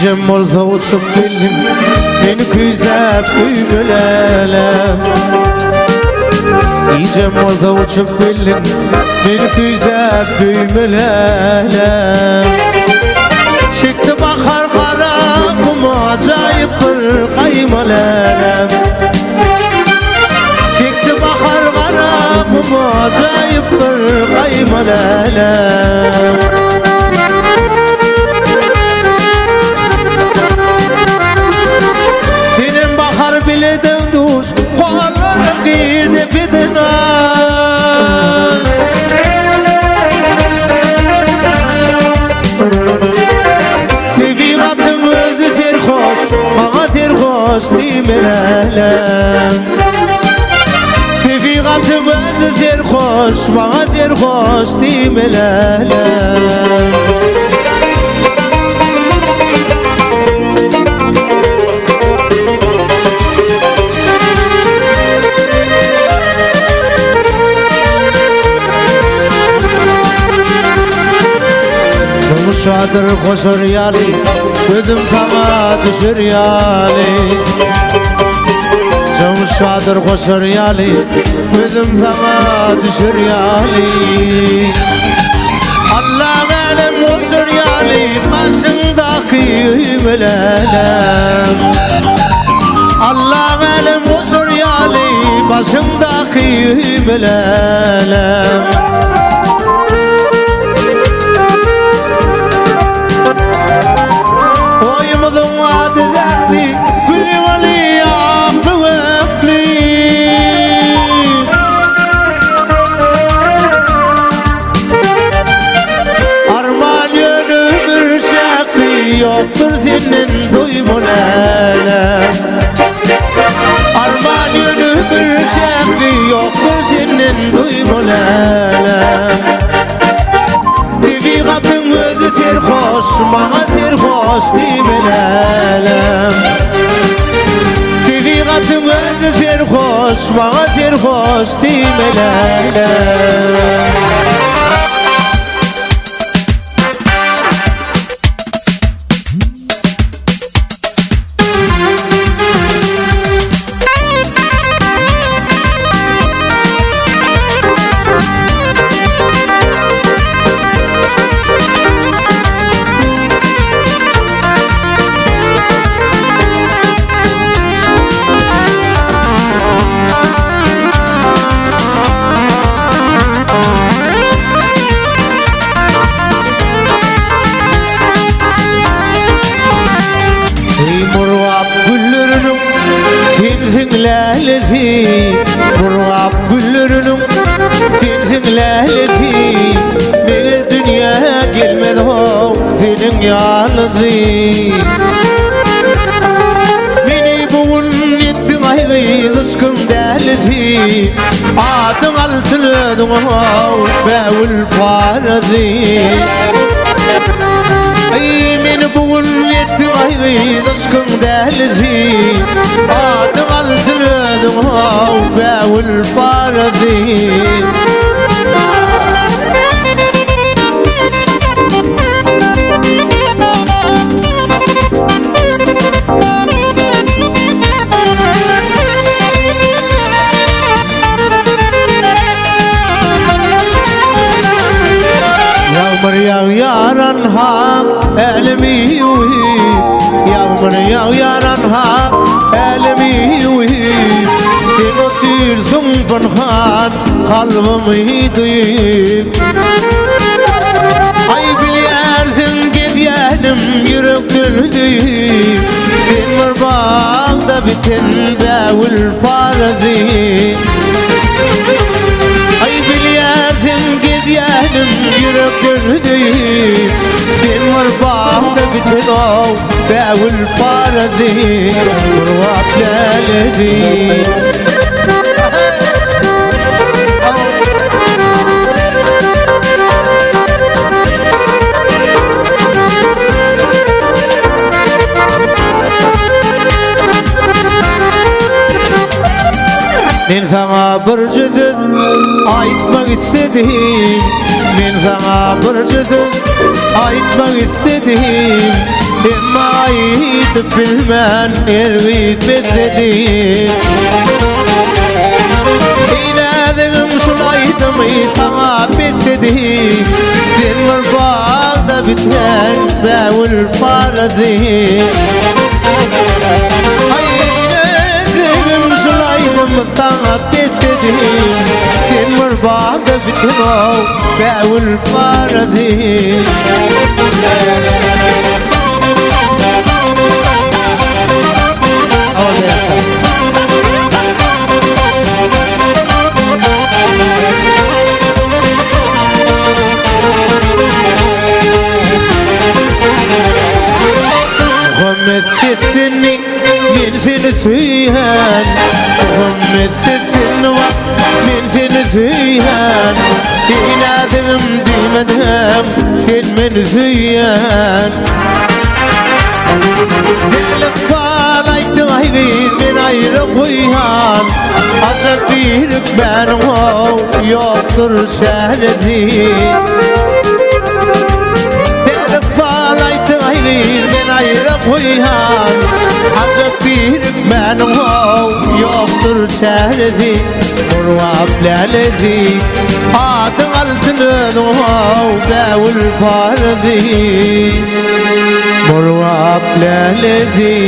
Gecem olsa uçup bildim beni güzel büyülelem. Gecem olsa uçup bildim beni güzel büyülelem. Çıktı bakar kara kum acayip bir kaymalelem. Çıktı bakar kara kum acayip bir kaymalelem. Bile dövdüş kollarına girdi bedena. Tabiatın özü terhoş, bana terhoş demelelem. Tabiatın özü terhoş, bana terhoş demelelem. Şadır koşur yali, gözüm sana düşür yali. Şadır koşur yali, gözüm sana düşür yali. Allah benim koşur yali, başındaki ümmelelem. Allah benim koşur yali, başındaki ümmelelem. Yoktur senin duymalelem. Arman yönü bir şekli yoktur senin duymalelem. Tabiatın özü terhoş, bana terhoş demelelem. Tabiatın özü terhoş, bana terhoş demelelem. Lalefi, Murat güllerinin dinsin lalefi. Beni dünya gelmedi o senin yalnızı. Beni bugün ettin ayrı ışkın delisi. Adın altın ödün o bevül parazı. Beni bugün ettin ayrı ışkın delisi. Adın altın ödün o bevül parazı. Yağmur yağ yaran ha elimi yuhi. Yağmur yağ yaran ha elimi yuhi. Sen otursun pınhan kalbimi duyup. Ay bilersin gidenim yürekten düyüp. Sen var bağda biten bevül parazı. Ay bilersin gidenim yürekten düyüp. Sen var bağda biten o bevül parazı. Murat lalefi. Ben sana bir cüdür aytmak istedim. Ben sana bir cüdür aytmak istedim. İmma yitip bilmen ervit beddedi İnadım şulaydım sana beddedi Sen var bağda biten bevül paradı İnadım şulaydım sana beddedi Sen var bağda biten bevül paradı Mescidini min seni süyen Mescidini var min seni süyen İnadım demedim sen beni süyen Gelip kalaydı ayvit ben ayrı koyan Aşık birip benim o yoktur senedi Gelip kalaydı ayvit ben ayrı koyan Aşık birip benim o yoktur senedi Murvab leledi adın altını o bevül pardi Murvab leledi